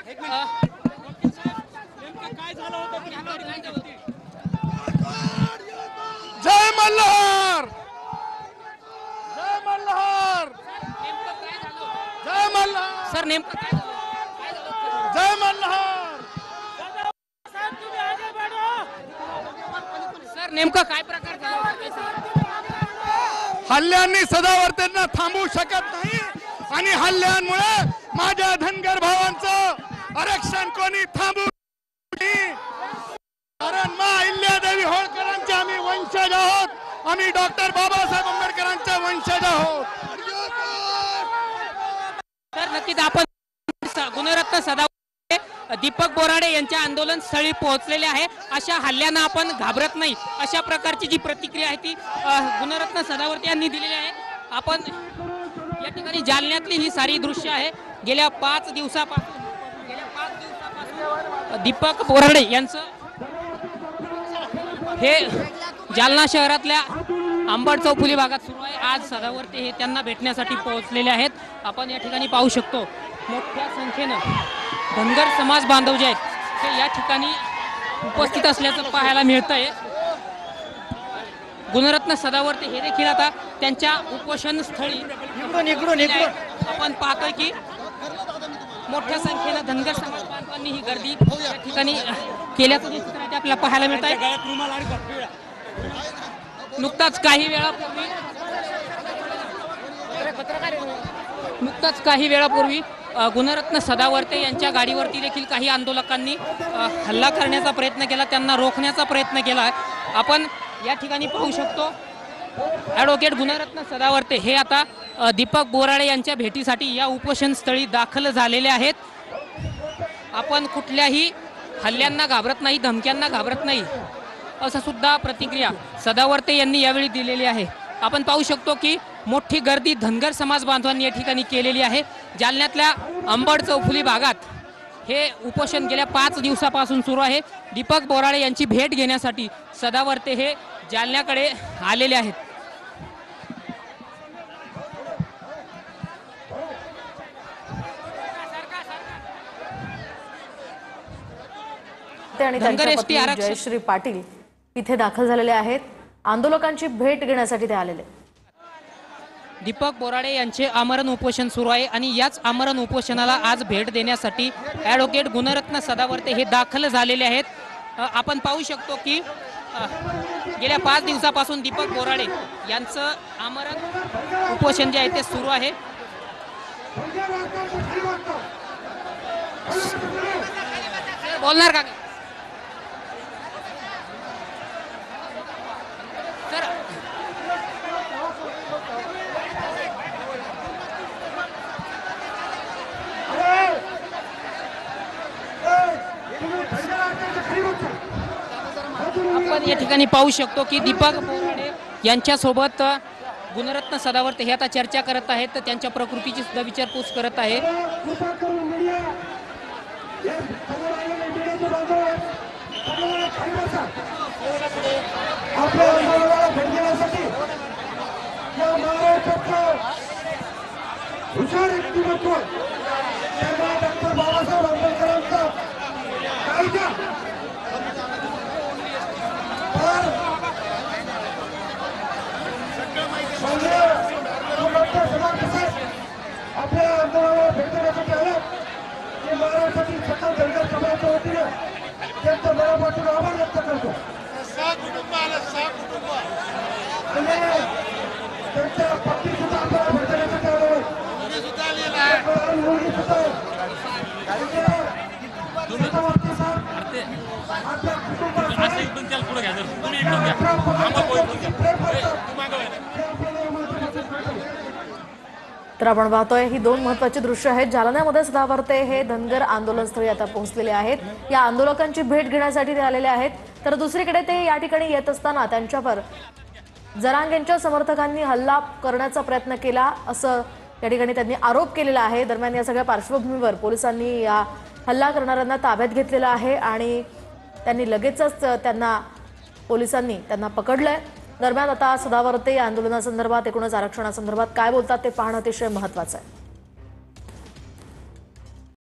जय मल्हार, जय मल्हार, जय Malhar sir नेमकं जय Malhar. Sir नेमकं काय प्रकार झाला? हल्ल्यांनी सदावर्तेंना थांबवू शकत नाही आणि हल्ल्यांमुळे माझ्या धनगर भावांचं आरक्षण कोणी थांबवू नाही। कारण मा अहिल्यादेवी होळकरांचे आम्ही वंशज आहोत, आम्ही डॉक्टर बाबासाहेब आंबेडकरांचे वंशज आहोत। तर नक्कीच आपण गुणरत्न सदावर्ते दीपक बोराडे यांच्या आंदोलन स्थळी पोहोचलेले आहे। अशा हल्ल्यांना आपण घाबरत नाही, अशा प्रकारची जी प्रतिक्रिया आहे ती गुणरत्न सदावर्ते यांनी दिलेली आहे। आपण या ठिकाणी जालन्यातली ही सारी दृश्य आहे। गेल्या 5 दिवसापासून दीपक बोराडे यांचं हे जालना शहरातल्या अंबड चौफुली भागात सुरू आहे। आज सदावर्ते हे त्यांना भेटण्यासाठी पोहोचलेले आहेत। आपण या ठिकाणी पाहू शकतो मोठ्या संख्येनं धनगर समाज बांधव जे आहेत ते या ठिकाणी उपस्थित असल्याचं पाहायला मिळतंय। गुणरत्न सदावर्ते हे देखील आता त्यांच्या उपोषण स्थळी आपण पाहतोय की मोठ्या संख्येनं धनगर समाज बांधवांनी ही गर्दी या ठिकाणी केल्याचं जे चित्र आहे ते आपल्याला पाहायला मिळत आहे। नुकताच काही वेळापूर्वी गुणरत्न सदावर्ते यांच्या गाडीवरती देखील काही आंदोलकांनी हल्ला करण्याचा प्रयत्न केला, त्यांना रोखण्याचा प्रयत्न केला। आपण या ठिकाणी पाहू शकतो ॲडव्होकेट गुणरत्न सदावर्ते हे आता दीपक बोराडे यांच्या भेटीसाठी या उपोषण स्थळी दाखल झालेले आहेत। आपण कुठल्याही हल्ल्यांना घाबरत नाही, धमक्यांना घाबरत नाही, असं सुद्धा प्रतिक्रिया सदावर्ते यांनी यावेळी दिलेली आहे। आपण पाहू शकतो की मोठी गर्दी धनगर समाज बांधवांनी या ठिकाणी केलेली आहे। जालन्यातल्या अंबड चौफुली भागात हे उपोषण गेल्या 5 दिवसापासून सुरू आहे। दीपक बोराडे यांची भेट घेण्यासाठी सदावर्ते हे जालन्याकडे आलेले आहेत। आणि त्यांच्या पत्नी जयश्री पाटील इथे दाखल झालेले आहेत। आंदोलकांची भेट घेण्यासाठी ते आलेले। दीपक बोराडे यांचे आमरण उपोषण सुरू आहे आणि याच आमरण उपोषणाला आज भेट देण्यासाठी ॲडव्होकेट गुणरत्न सदावर्ते हे दाखल झालेले आहेत। आपण पाहू शकतो की गेल्या 5 दिवसापासून दीपक बोराडे यांचं आमरण उपोषण जे आहे ते सुरू आहे। बोलणार का सर? आपण या ठिकाणी पाहू शकतो की दीपक बोराडे यांच्यासोबत गुणरत्न सदावर्ते हे आता चर्चा करत आहेत, तर त्यांच्या प्रकृतीची सुद्धा विचारपूस करत आहे। डॉक्टर बाबासाहेब आंबेडकरांचा कायदा आपल्या आंदोलनाला भेट देण्यासाठी आले ते महाराष्ट्रातील सकल धनगर समाजाच्या वतीने त्यांचं मनापासून आभार व्यक्त करतो। आणि त्यांच्या पत्नी सुद्धा आपल्याला भेट देण्यासाठी आले, मुलगी सुद्धा आपल्या तर आपण पाहतोय ही 2 महत्त्वाची दृश्य आहेत। जालन्यामध्ये सदावर्ते हे धनगर आंदोलनस्थळी आता पोहोचलेले आहेत। या आंदोलकांची भेट घेण्यासाठी ते आलेले आहेत। तर दुसरीकडे ते या ठिकाणी येत असताना त्यांच्यावर जरांगेंच्या समर्थकांनी हल्ला करण्याचा प्रयत्न केला असं या ठिकाणी त्यांनी आरोप केलेला आहे। दरम्यान या सगळ्या पार्श्वभूमीवर पोलिसांनी या हल्ला करणाऱ्यांना ताब्यात घेतलेलं आहे आणि त्यांनी लगेचच पोलिसांनी त्यांना पकडलंय। दरम्यान आता सदावर्ते या आंदोलनासंदर्भात एकूणच आरक्षणासंदर्भात काय बोलतात ते पाहणं अतिशय महत्त्वाचं आहे।